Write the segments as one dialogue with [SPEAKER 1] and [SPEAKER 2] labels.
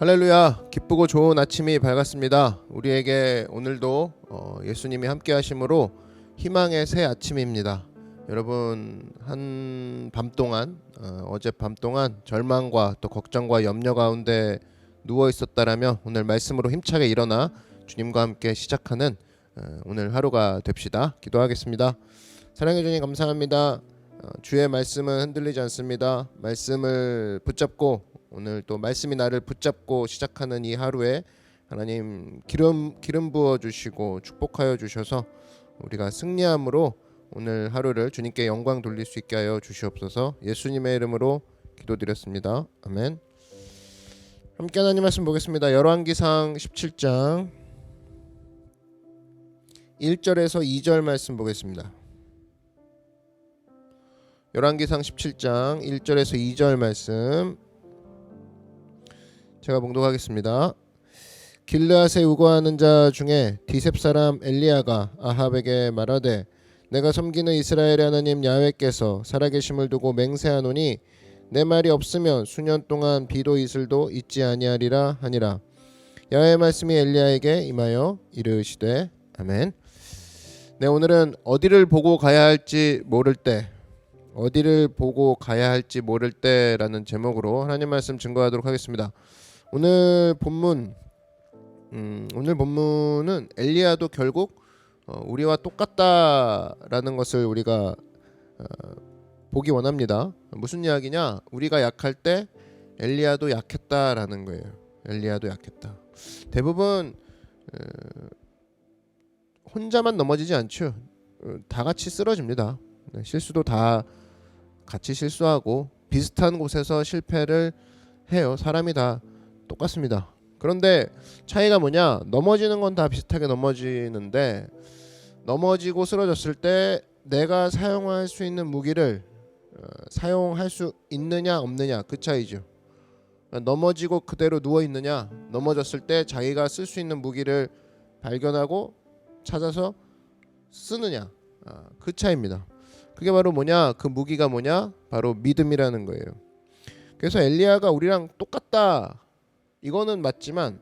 [SPEAKER 1] 할렐루야, 기쁘고 좋은 아침이 밝았습니다. 우리에게 오늘도 예수님이 함께 하심으로 희망의 새 아침입니다. 여러분, 한 밤 동안 어제 밤 동안 절망과 또 걱정과 염려 가운데 누워 있었다라면 오늘 말씀으로 힘차게 일어나 주님과 함께 시작하는 오늘 하루가 됩시다. 기도하겠습니다. 사랑해 주님 감사합니다. 주의 말씀은 흔들리지 않습니다. 말씀을 붙잡고 오늘 또 말씀이 나를 붙잡고 시작하는 이 하루에 하나님 기름 부어 주시고 축복하여 주셔서 우리가 승리함으로 오늘 하루를 주님께 영광 돌릴 수 있게 하여 주시옵소서. 예수님의 이름으로 기도드렸습니다. 아멘. 함께 하나님 말씀 보겠습니다. 열왕기상 17장 1절에서 2절 말씀 보겠습니다. 열왕기상 17장 1절에서 2절 말씀 제가 봉독하겠습니다. 길르앗에 우거하는 자 중에 디셉 사람 엘리야가 아합에게 말하되 내가 섬기는 이스라엘의 하나님 야훼께서 살아계심을 두고 맹세하노니 내 말이 없으면 수년 동안 비도 이슬도 있지 아니하리라 하니라. 야훼의 말씀이 엘리야에게 임하여 이르시되 아멘. 네, 오늘은 어디를 보고 가야 할지 모를 때, 어디를 보고 가야 할지 모를 때라는 제목으로 하나님 말씀 증거하도록 하겠습니다. 오늘 본문은 엘리야도 결국 우리와 똑같다라는 것을 우리가 보기 원합니다. 무슨 이야기냐? 우리가 약할 때 엘리야도 약했다라는 거예요. 엘리야도 약했다. 대부분 혼자만 넘어지지 않죠. 다 같이 쓰러집니다. 실수도 다 같이 실수하고 비슷한 곳에서 실패를 해요. 사람이 다 똑같습니다. 그런데 차이가 뭐냐? 넘어지는 건 다 비슷하게 넘어지는데 넘어지고 쓰러졌을 때 내가 사용할 수 있는 무기를 사용할 수 있느냐 없느냐 그 차이죠. 넘어지고 그대로 누워 있느냐, 넘어졌을 때 자기가 쓸 수 있는 무기를 발견하고 찾아서 쓰느냐, 그 차이입니다. 그게 바로 뭐냐? 그 무기가 뭐냐? 바로 믿음이라는 거예요. 그래서 엘리야가 우리랑 똑같다, 이거는 맞지만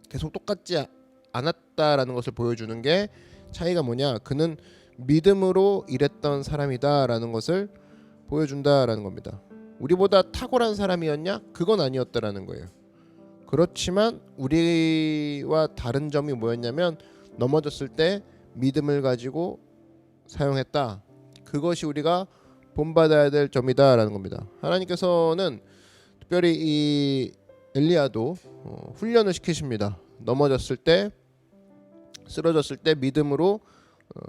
[SPEAKER 1] 계속 똑같지 않았다라는 것을 보여주는 게 차이가 뭐냐? 그는 믿음으로 일했던 사람이다라는 것을 보여준다라는 겁니다. 우리보다 탁월한 사람이었냐? 그건 아니었다라는 거예요. 그렇지만 우리와 다른 점이 뭐였냐면 넘어졌을 때 믿음을 가지고 사용했다. 그것이 우리가 본받아야 될 점이다라는 겁니다. 하나님께서는 특별히 이 엘리야도 훈련을 시키십니다. 넘어졌을 때, 쓰러졌을 때 믿음으로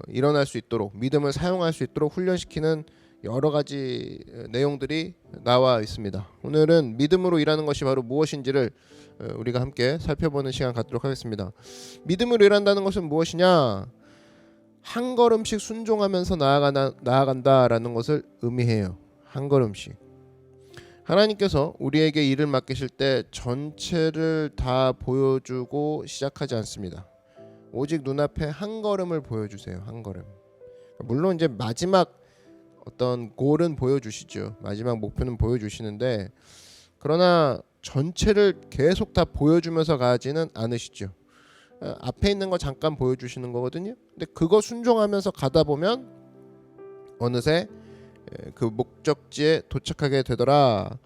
[SPEAKER 1] 일어날 수 있도록, 믿음을 사용할 수 있도록 훈련시키는 여러 가지 내용들이 나와 있습니다. 오늘은 믿음으로 일하는 것이 바로 무엇인지를 우리가 함께 살펴보는 시간 갖도록 하겠습니다. 믿음으로 일한다는 것은 무엇이냐? 한 걸음씩 순종하면서 나아간다라는 것을 의미해요. 한 걸음씩. 하나님께서 우리에게 일을 맡기실 때 전체를 다 보여주고 시작하지 않습니다. 오직 눈앞에 한 걸음을 보여주세요. 한 걸음. 물론 이제 마지막 어떤 골은 보여주시죠. 마지막 목표는 보여주시는데, 그러나 전체를 계속 다 보여주면서 가지는 않으시죠. 앞에 있는 거 잠깐 보여주시는 거거든요. 근데 그거 순종하면서 가다 보면 어느새 그 목적지에 도착하게 되더라.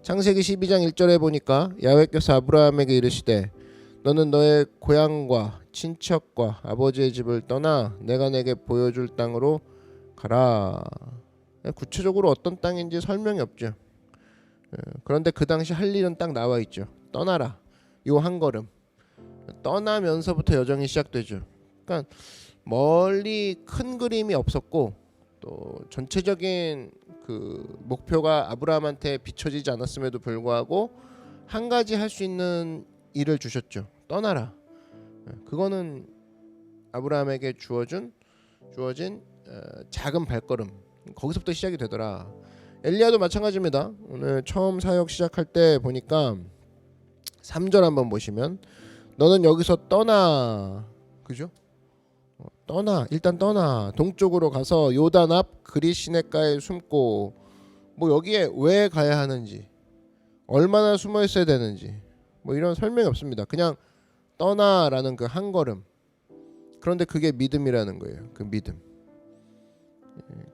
[SPEAKER 1] 창세기 12장 1절에 보니까 야훼께서 아브라함에게 이르시되 너는 너의 고향과 친척과 아버지의 집을 떠나 내가 내게 보여줄 땅으로 가라. 구체적으로 어떤 땅인지 설명이 없죠. 그런데 그 당시 할 일은 딱 나와 있죠. 떠나라. 요 한 걸음. 떠나면서부터 여정이 시작되죠. 그러니까 멀리 큰 그림이 없었고 또 전체적인 그 목표가 아브라함한테 비춰지지 않았음에도 불구하고 한 가지 할 수 있는 일을 주셨죠. 떠나라. 그거는 아브라함에게 주어진 작은 발걸음. 거기서부터 시작이 되더라. 엘리야도 마찬가지입니다. 오늘 처음 사역 시작할 때 보니까 3절 한번 보시면 너는 여기서 떠나. 그죠? 일단 떠나. 동쪽으로 가서 요단 앞 그릿 시냇가에 숨고, 뭐 여기에 왜 가야 하는지, 얼마나 숨어 있어야 되는지, 뭐 이런 설명이 없습니다. 그냥 떠나라는 그 한 걸음. 그런데 그게 믿음이라는 거예요. 그 믿음.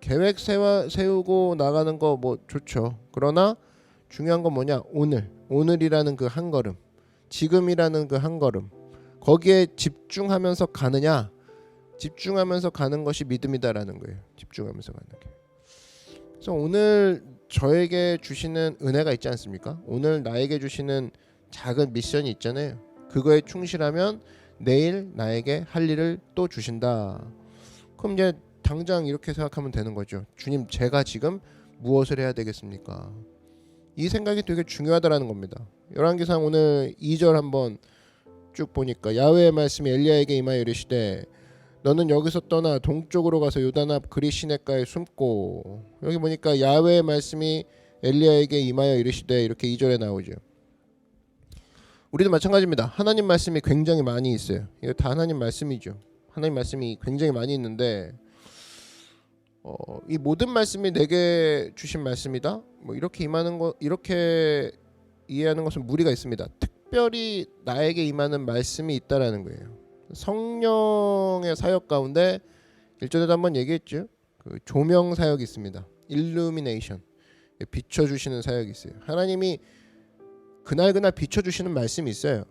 [SPEAKER 1] 계획 세우고 나가는 거 뭐 좋죠. 그러나 중요한 건 뭐냐? 오늘이라는 그 한 걸음, 지금이라는 그 한 걸음, 거기에 집중하면서 가느냐? 집중하면서 가는 것이 믿음이다라는 거예요. 집중하면서 가는 게. 그래서 오늘 저에게 주시는 은혜가 있지 않습니까? 오늘 나에게 주시는 작은 미션이 있잖아요. 그거에 충실하면 내일 나에게 할 일을 또 주신다. 그럼 이제 당장 이렇게 생각하면 되는 거죠. 주님, 제가 지금 무엇을 해야 되겠습니까? 이 생각이 되게 중요하다라는 겁니다. 열왕기상 오늘 2절 한번 쭉 보니까 야훼의 말씀이 엘리야에게 임하여 이르시되 너는 여기서 떠나 동쪽으로 가서 요단 앞 그리 시냇가에 숨고. 여기 보니까 야훼의 말씀이 엘리야에게 임하여 이르시되 이렇게 2절에 나오죠. 우리도 마찬가지입니다. 하나님 말씀이 굉장히 많이 있어요. 이거 다 하나님 말씀이죠. 하나님 말씀이 굉장히 많이 있는데 이 모든 말씀이 내게 주신 말씀이다. 뭐 이렇게 임하는 거, 이렇게 이해하는 것은 무리가 있습니다. 특별히 나에게 임하는 말씀이 있다라는 거예요. 성령의 사역 가운데 일전에도 한번 얘기했죠. 그 조명 사역이 있습니다. 일루미네이션, 비춰주시는 사역이 있어요. 하나님이 그날 비춰주시는 말씀이 있어요.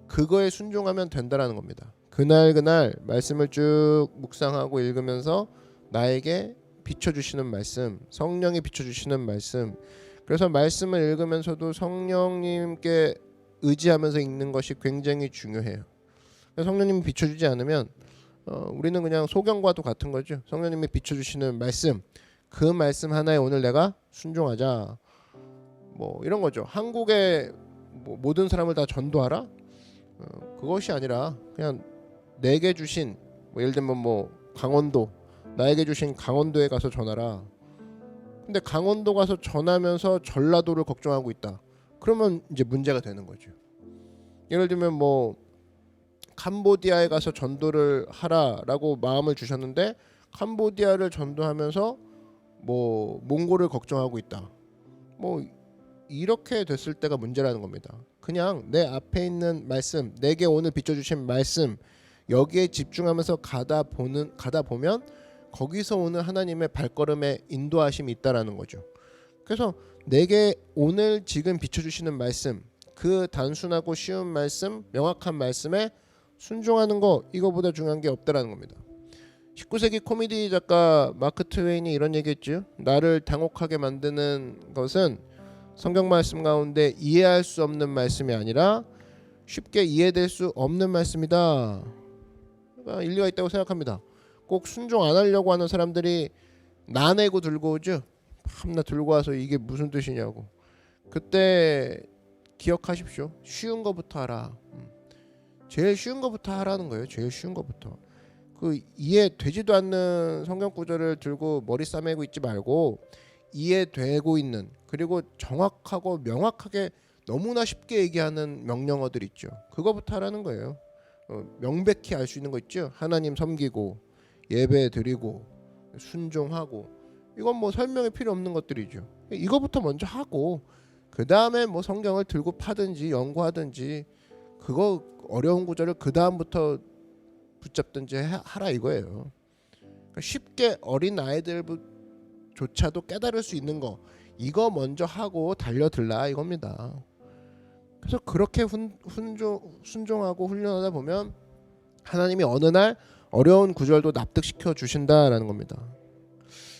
[SPEAKER 1] 그거에 순종하면 된다라는 겁니다. 그날 말씀을 쭉 묵상하고 읽으면서 나에게 비춰주시는 말씀, 성령이 비춰주시는 말씀. 그래서 말씀을 읽으면서도 성령님께 의지하면서 읽는 것이 굉장히 중요해요. 성령님이 비춰주지 않으면 우리는 그냥 소경과도 같은 거죠. 성령님이 비춰주시는 말씀, 그 말씀 하나에 오늘 내가 순종하자. 뭐 이런 거죠. 한국의 모든 사람을 다 전도하라? 그것이 아니라 그냥 내게 주신 예를 들면 강원도, 나에게 주신 강원도에 가서 전하라. 근데 강원도 가서 전하면서 전라도를 걱정하고 있다. 그러면 이제 문제가 되는 거죠. 예를 들면 캄보디아에 가서 전도를 하라라고 마음을 주셨는데 캄보디아를 전도하면서 몽골을 걱정하고 있다. 이렇게 됐을 때가 문제라는 겁니다. 그냥 내 앞에 있는 말씀, 내게 오늘 비춰주신 말씀, 여기에 집중하면서 가다 보면 거기서 오는 하나님의 발걸음에 인도하심이 있다라는 거죠. 그래서 내게 오늘 지금 비춰주시는 말씀, 그 단순하고 쉬운 말씀, 명확한 말씀에 순종하는 거, 이거보다 중요한 게 없다라는 겁니다. 19세기 코미디 작가 마크 트웨인이 이런 얘기했죠. 나를 당혹하게 만드는 것은 성경 말씀 가운데 이해할 수 없는 말씀이 아니라 쉽게 이해될 수 없는 말씀이다. 그러니까 일리가 있다고 생각합니다. 꼭 순종 안 하려고 하는 사람들이 나내고 들고 오죠. 밤낮 들고 와서 이게 무슨 뜻이냐고. 그때 기억하십시오. 쉬운 거부터 하라. 제일 쉬운 거부터 하라는 거예요. 제일 쉬운 거부터. 그 이해되지도 않는 성경 구절을 들고 머리 싸매고 있지 말고 이해되고 있는, 그리고 정확하고 명확하게 너무나 쉽게 얘기하는 명령어들 있죠. 그거부터 하라는 거예요. 명백히 알 수 있는 거 있죠. 하나님 섬기고 예배 드리고 순종하고, 이건 설명이 필요 없는 것들이죠. 이거부터 먼저 하고 그 다음에 성경을 들고 파든지 연구하든지, 그거 어려운 구절을 그 다음부터 붙잡든지 하라 이거예요. 그러니까 쉽게 어린 아이들조차도 깨달을 수 있는 거, 이거 먼저 하고 달려들라 이겁니다. 그래서 그렇게 순종하고 훈련하다 보면 하나님이 어느 날 어려운 구절도 납득시켜 주신다라는 겁니다.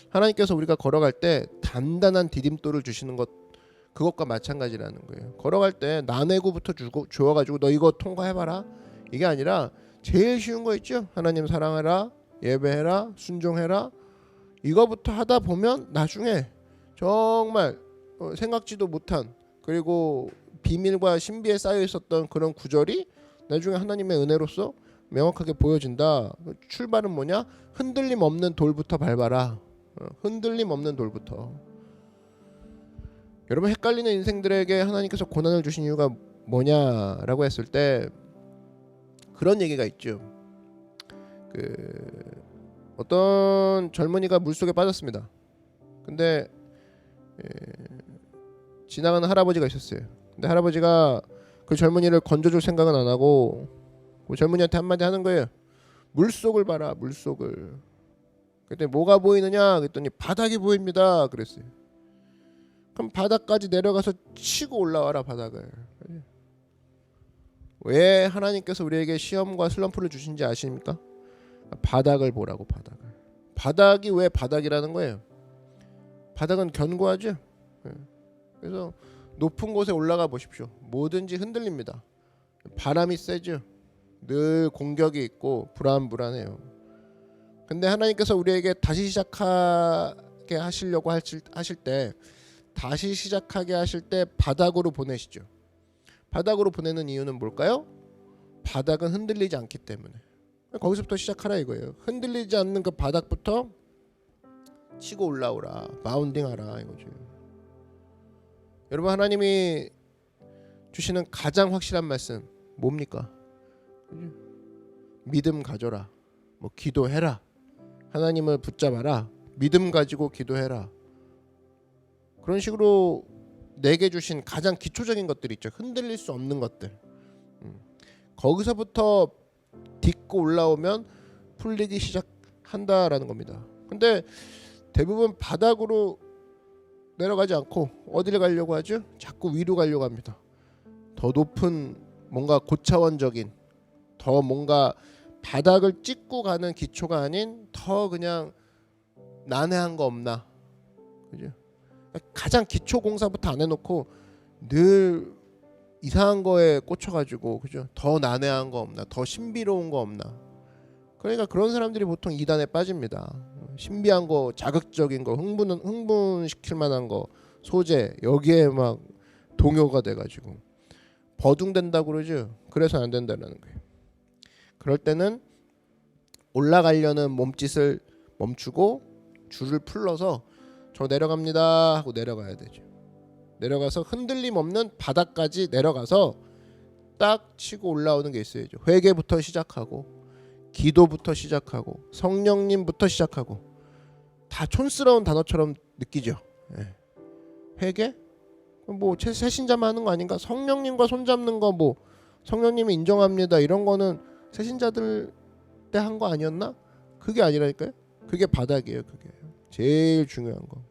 [SPEAKER 1] 하나님께서 우리가 걸어갈 때 단단한 디딤돌을 주시는 것, 그것과 마찬가지라는 거예요. 걸어갈 때 나내구부터 주어가지고 너 이거 통과해봐라, 이게 아니라 제일 쉬운 거 있죠. 하나님 사랑해라, 예배해라, 순종해라, 이거부터 하다 보면 나중에 정말 생각지도 못한, 그리고 비밀과 신비에 쌓여 있었던 그런 구절이 나중에 하나님의 은혜로서 명확하게 보여진다. 출발은 뭐냐? 흔들림 없는 돌부터 밟아라. 흔들림 없는 돌부터. 여러분, 헷갈리는 인생들에게 하나님께서 고난을 주신 이유가 뭐냐라고 했을 때 그런 얘기가 있죠. 어떤 젊은이가 물속에 빠졌습니다. 근데 지나가는 할아버지가 있었어요. 근데 할아버지가 그 젊은이를 건져줄 생각은 안 하고 그 젊은이한테 한마디 하는 거예요. 물속을 봐라, 물속을. 그랬더니 뭐가 보이느냐 그랬더니 바닥이 보입니다 그랬어요. 그럼 바닥까지 내려가서 치고 올라와라 바닥을. 왜 하나님께서 우리에게 시험과 슬럼프를 주신지 아십니까? 바닥을 보라고. 바닥이 왜 바닥이라는 거예요? 바닥은 견고하죠. 그래서 높은 곳에 올라가 보십시오. 뭐든지 흔들립니다. 바람이 세죠. 늘 공격이 있고 불안해요. 근데 하나님께서 우리에게 다시 시작하게 하시려고 하실 때, 다시 시작하게 하실 때 바닥으로 보내시죠. 바닥으로 보내는 이유는 뭘까요? 바닥은 흔들리지 않기 때문에. 거기서부터 시작하라 이거예요. 흔들리지 않는 그 바닥부터 치고 올라오라, 바운딩하라 이거죠. 여러분, 하나님이 주시는 가장 확실한 말씀 뭡니까? 믿음 가져라, 뭐 기도해라, 하나님을 붙잡아라, 믿음 가지고 기도해라. 그런 식으로 내게 주신 가장 기초적인 것들이 있죠. 흔들릴 수 없는 것들. 거기서부터 딛고 올라오면 풀리기 시작한다라는 겁니다. 근데 대부분 바닥으로 내려가지 않고 어디를 가려고 하죠? 자꾸 위로 가려고 합니다. 더 높은 뭔가 고차원적인, 더 뭔가 바닥을 찍고 가는 기초가 아닌 더 그냥 난해한 거 없나? 그죠? 가장 기초 공사부터 안 해놓고 늘 이상한 거에 꽂혀가지고, 그죠? 더 난해한 거 없나? 더 신비로운 거 없나? 그러니까 그런 사람들이 보통 이단에 빠집니다. 신비한 거, 자극적인 거, 흥분시킬 만한 거, 소재, 여기에 막 동요가 돼가지고 버둥된다고 그러죠. 그래서 안 된다는 거예요. 그럴 때는 올라가려는 몸짓을 멈추고 줄을 풀러서 저 내려갑니다 하고 내려가야 되죠. 내려가서 흔들림 없는 바닥까지 내려가서 딱 치고 올라오는 게 있어야죠. 회개부터 시작하고 기도부터 시작하고 성령님부터 시작하고. 다 촌스러운 단어처럼 느끼죠. 회개? 뭐 새신자만 하는 거 아닌가? 성령님과 손잡는 거 뭐 성령님이 인정합니다 이런 거는 새신자들 때 한 거 아니었나? 그게 아니라니까요. 그게 바닥이에요. 그게 제일 중요한 거.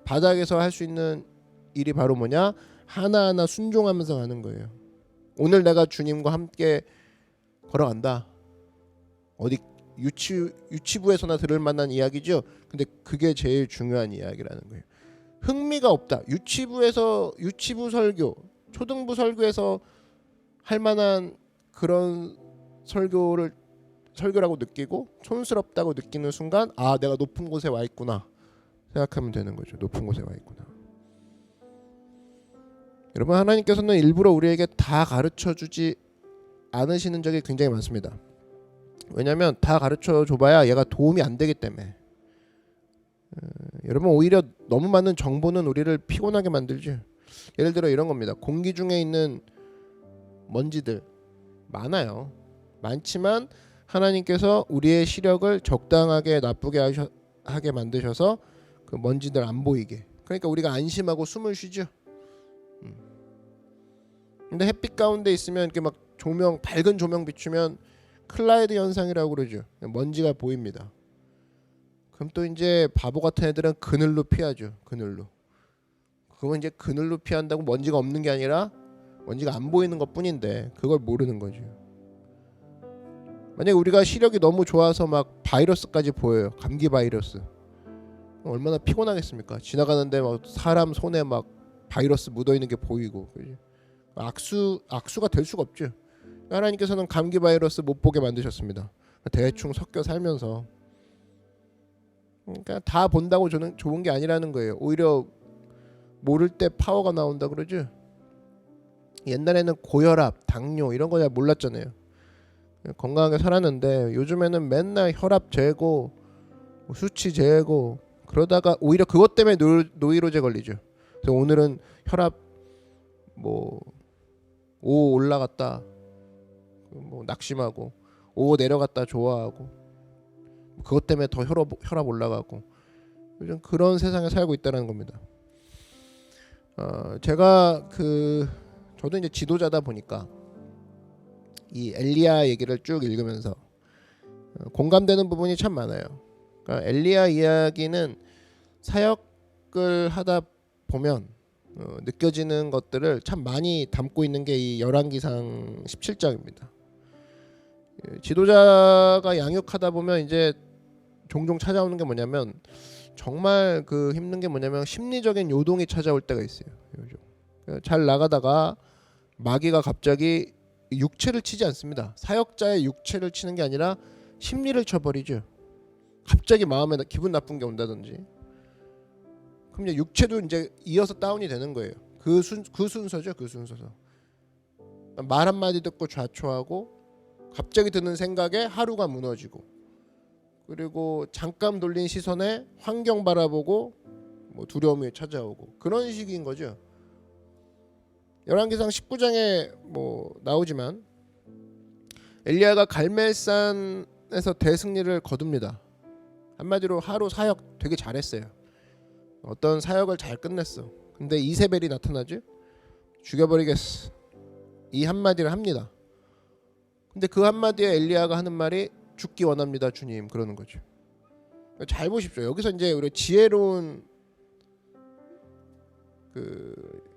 [SPEAKER 1] 바닥에서 할 수 있는 일이 바로 뭐냐? 하나하나 순종하면서 가는 거예요. 오늘 내가 주님과 함께 걸어간다. 어디 유치부에서나 들을 만한 이야기죠. 근데 그게 제일 중요한 이야기라는 거예요. 흥미가 없다. 유치부 설교, 초등부 설교에서 할 만한 그런 설교라고 느끼고 촌스럽다고 느끼는 순간, 아, 내가 높은 곳에 와 있구나 생각하면 되는 거죠. 높은 곳에 와 있구나. 여러분, 하나님께서는 일부러 우리에게 다 가르쳐 주지 않으시는 적이 굉장히 많습니다. 왜냐하면 다 가르쳐 줘봐야 얘가 도움이 안 되기 때문에. 여러분, 오히려 너무 많은 정보는 우리를 피곤하게 만들죠. 예를 들어 이런 겁니다. 공기 중에 있는 먼지들 많아요. 많지만 하나님께서 우리의 시력을 적당하게 나쁘게 하게 만드셔서 그 먼지들 안 보이게. 그러니까 우리가 안심하고 숨을 쉬죠. 근데 햇빛 가운데 있으면 이렇게 막 밝은 조명 비추면 클라이드 현상이라고 그러죠. 먼지가 보입니다. 그럼 또 이제 바보 같은 애들은 그늘로 피하죠. 그늘로. 그건 이제 그늘로 피한다고 먼지가 없는 게 아니라 먼지가 안 보이는 것뿐인데 그걸 모르는 거죠. 만약에 우리가 시력이 너무 좋아서 막 바이러스까지 보여요. 감기 바이러스. 얼마나 피곤하겠습니까? 지나가는데 막 사람 손에 막 바이러스 묻어 있는 게 보이고. 악수가 될 수가 없죠. 하나님께서는 감기 바이러스 못 보게 만드셨습니다. 대충 섞여 살면서. 그러니까 다 본다고 저는 좋은 게 아니라는 거예요. 오히려 모를 때 파워가 나온다 그러죠. 옛날에는 고혈압, 당뇨 이런 거 잘 몰랐잖아요. 건강하게 살았는데 요즘에는 맨날 혈압 재고 수치 재고 그러다가 오히려 그것 때문에 노이로제 걸리죠. 그래서 오늘은 혈압 뭐 5 올라갔다 뭐 낙심하고 5 내려갔다 좋아하고 그것 때문에 더 혈압 올라가고 요즘 그런 세상에 살고 있다는 겁니다. 제가 그 저도 이제 지도자다 보니까 이 엘리야 얘기를 쭉 읽으면서 공감되는 부분이 참 많아요. 그러니까 엘리야 이야기는 사역을 하다 보면 느껴지는 것들을 참 많이 담고 있는 게 이 열왕기상 17장입니다. 지도자가 양육하다 보면 이제 종종 찾아오는 게 뭐냐면 정말 그 힘든 게 뭐냐면 심리적인 요동이 찾아올 때가 있어요. 잘 나가다가 마귀가 갑자기 육체를 치지 않습니다. 사역자의 육체를 치는 게 아니라 심리를 쳐버리죠. 갑자기 마음에 기분 나쁜 게 온다든지. 그럼 이제 육체도 이제 이어서 다운이 되는 거예요. 그 순서죠. 그 순서서. 말 한마디 듣고 좌초하고 갑자기 드는 생각에 하루가 무너지고 그리고 잠깐 돌린 시선에 환경 바라보고 뭐 두려움이 찾아오고 그런 식인 거죠. 열왕기상 19장에 뭐 나오지만 엘리야가 갈멜산에서 대승리를 거둡니다. 한마디로 하루 사역 되게 잘했어요. 어떤 사역을 잘 끝냈어. 근데 이세벨이 나타나죠. 죽여버리겠어. 이 한마디를 합니다. 근데 그 한마디에 엘리야가 하는 말이 죽기 원합니다 주님 그러는 거죠. 잘 보십시오. 여기서 이제 우리 지혜로운 그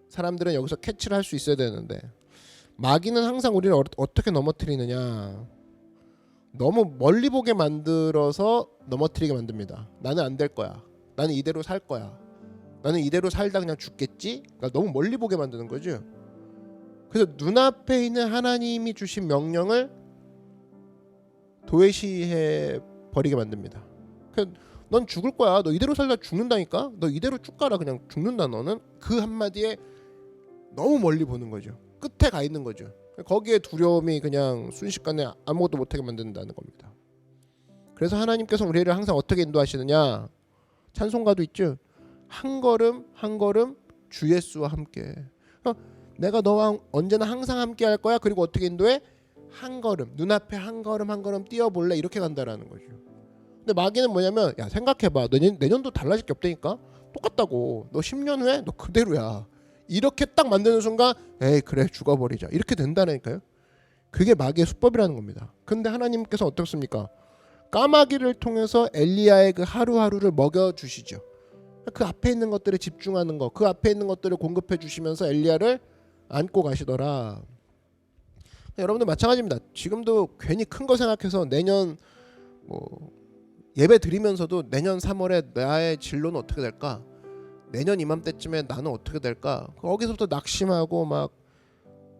[SPEAKER 1] 사람들은 여기서 캐치를 할 수 있어야 되는데 마귀는 항상 우리를 어떻게 넘어뜨리느냐, 너무 멀리 보게 만들어서 넘어뜨리게 만듭니다. 나는 안 될 거야. 나는 이대로 살 거야. 나는 이대로 살다 그냥 죽겠지. 그러니까 너무 멀리 보게 만드는 거죠. 그래서 눈앞에 있는 하나님이 주신 명령을 도외시해 버리게 만듭니다. 넌 죽을 거야. 너 이대로 살다 죽는다니까. 너 이대로 쭉 가라. 그냥 죽는다. 너는 그 한마디에 너무 멀리 보는 거죠. 끝에 가 있는 거죠. 거기에 두려움이 그냥 순식간에 아무것도 못하게 만든다는 겁니다. 그래서 하나님께서 우리를 항상 어떻게 인도하시느냐, 찬송가도 있죠. 한 걸음 한 걸음 주 예수와 함께. 내가 너와 언제나 항상 함께 할 거야. 그리고 어떻게 인도해? 한 걸음, 눈앞에 한 걸음 한 걸음 뛰어볼래. 이렇게 간다라는 거죠. 근데 마귀는 뭐냐면, 야 생각해봐. 내년도 달라질 게 없다니까. 똑같다고. 너 10년 후에 너 그대로야. 이렇게 딱 만드는 순간 에이 그래 죽어버리자. 이렇게 된다니까요. 그게 마귀의 수법이라는 겁니다. 근데 하나님께서 어떻습니까? 까마귀를 통해서 엘리야의 그 하루하루를 먹여주시죠. 그 앞에 있는 것들에 집중하는 거, 그 앞에 있는 것들을 공급해 주시면서 엘리야를 안고 가시더라. 여러분들 마찬가지입니다. 지금도 괜히 큰 거 생각해서 내년 뭐 예배 드리면서도 내년 3월에 나의 진로는 어떻게 될까? 내년 이맘때쯤에 나는 어떻게 될까? 거기서부터 낙심하고 막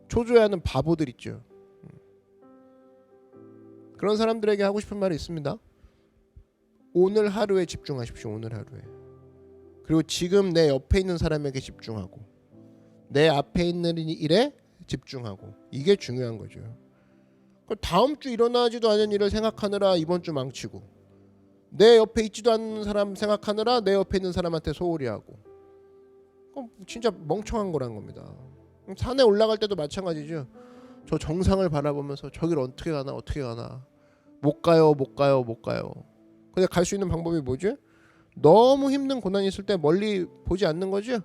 [SPEAKER 1] 초조해하는 바보들 있죠. 그런 사람들에게 하고 싶은 말이 있습니다. 오늘 하루에 집중하십시오. 오늘 하루에. 그리고 지금 내 옆에 있는 사람에게 집중하고 내 앞에 있는 일에 집중하고, 이게 중요한 거죠. 다음 주 일어나지도 않은 일을 생각하느라 이번 주 망치고, 내 옆에 있지도 않는 사람 생각하느라 내 옆에 있는 사람한테 소홀히 하고, 진짜 멍청한 거란 겁니다. 산에 올라갈 때도 마찬가지죠. 저 정상을 바라보면서 저길 어떻게 가나 못 가요. 근데 갈 수 있는 방법이 뭐죠? 너무 힘든 고난이 있을 때 멀리 보지 않는 거죠.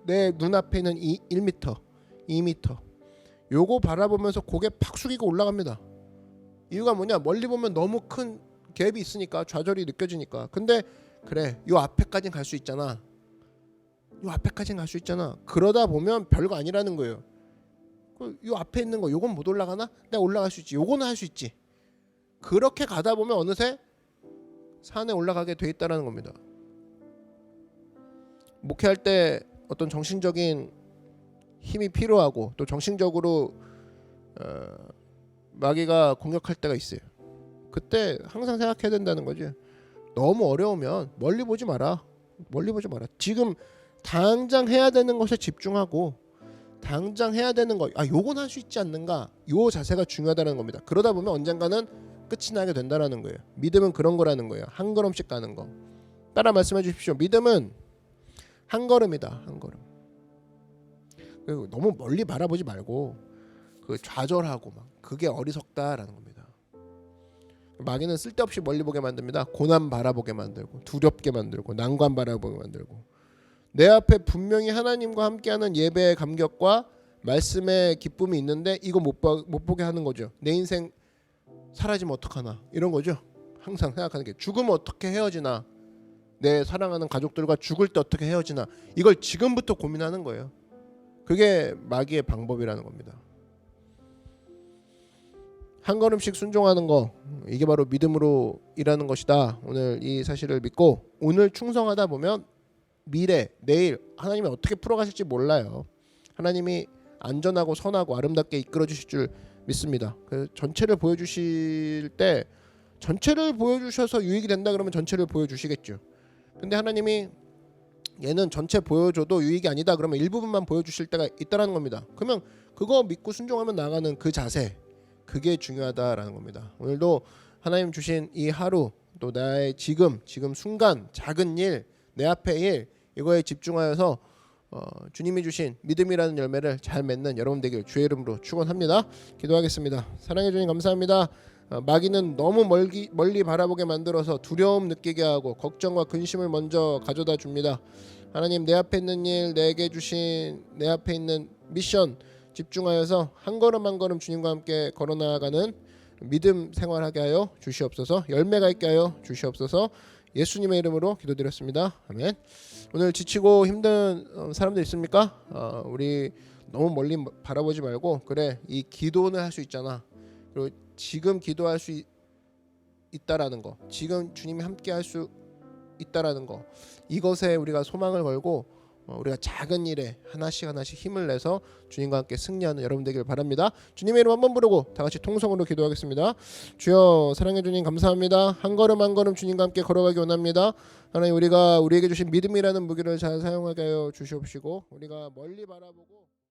[SPEAKER 1] 내 눈앞에 있는 1m, 2m 요거 바라보면서 고개 팍 숙이고 올라갑니다. 이유가 뭐냐? 멀리 보면 너무 큰 갭이 있으니까, 좌절이 느껴지니까. 근데 그래, 요 앞에까지는 갈 수 있잖아. 그러다 보면 별거 아니라는 거예요. 요 앞에 있는 거 요건 못 올라가나? 내가 올라갈 수 있지. 요거는 할 수 있지. 그렇게 가다 보면 어느새 산에 올라가게 돼 있다라는 겁니다. 목회할 때 어떤 정신적인 힘이 필요하고 또 정신적으로 마귀가 공격할 때가 있어요. 그때 항상 생각해야 된다는 거죠. 너무 어려우면 멀리 보지 마라. 지금 당장 해야 되는 것에 집중하고, 당장 해야 되는 거, 요건 할 수 있지 않는가, 요 자세가 중요하다는 겁니다. 그러다 보면 언젠가는 끝이 나게 된다라는 거예요. 믿음은 그런 거라는 거예요. 한 걸음씩 가는 거. 따라 말씀해 주십시오. 믿음은 한 걸음이다. 한 걸음. 그리고 너무 멀리 바라보지 말고 그 좌절하고 막 그게 어리석다라는 겁니다. 마귀는 쓸데없이 멀리 보게 만듭니다. 고난 바라보게 만들고, 두렵게 만들고, 난관 바라보게 만들고, 내 앞에 분명히 하나님과 함께하는 예배의 감격과 말씀에 기쁨이 있는데 이거 못 보게 하는 거죠. 내 인생 사라지면 어떡하나 이런 거죠. 항상 생각하는 게 죽으면 어떻게 헤어지나, 내 사랑하는 가족들과 죽을 때 어떻게 헤어지나, 이걸 지금부터 고민하는 거예요. 그게 마귀의 방법이라는 겁니다. 한 걸음씩 순종하는 거, 이게 바로 믿음으로 일하는 것이다. 오늘 이 사실을 믿고 오늘 충성하다 보면 미래, 내일 하나님이 어떻게 풀어가실지 몰라요. 하나님이 안전하고 선하고 아름답게 이끌어 주실 줄 믿습니다. 그 전체를 보여주실 때, 전체를 보여주셔서 유익이 된다 그러면 전체를 보여주시겠죠. 근데 하나님이 얘는 전체 보여줘도 유익이 아니다 그러면 일부분만 보여주실 때가 있다라는 겁니다. 그러면 그거 믿고 순종하면 나가는 그 자세, 그게 중요하다라는 겁니다. 오늘도 하나님 주신 이 하루, 또 나의 지금 순간 작은 일, 내 앞의 일, 이거에 집중하여서 주님이 주신 믿음이라는 열매를 잘 맺는 여러분 되길 주의 이름으로 축원합니다. 기도하겠습니다. 사랑해 주님 감사합니다. 마귀는 너무 멀리 바라보게 만들어서 두려움 느끼게 하고 걱정과 근심을 먼저 가져다 줍니다. 하나님, 내 앞에 있는 일, 내게 주신 내 앞에 있는 미션 집중하여서 한 걸음 한 걸음 주님과 함께 걸어나가는 믿음 생활하게 하여 주시옵소서. 열매가 있게 하여 주시옵소서. 예수님의 이름으로 기도드렸습니다. 아멘. 오늘 지치고 힘든 사람들 있습니까? 우리 너무 멀리 바라보지 말고, 그래, 이 기도는 할 수 있잖아. 그리고 지금 기도할 수 있다라는 거, 지금 주님이 함께 할 수 있다라는 거, 이것에 우리가 소망을 걸고 우리가 작은 일에 하나씩 힘을 내서 주님과 함께 승리하는 여러분 되길 바랍니다. 주님의 이름 한번 부르고 다 같이 통성으로 기도하겠습니다. 주여, 사랑해 주님 감사합니다. 한 걸음 한 걸음 주님과 함께 걸어가기 원합니다. 하나님, 우리가 우리에게 주신 믿음이라는 무기를 잘 사용하게 하여 주시옵시고, 우리가 멀리 바라보고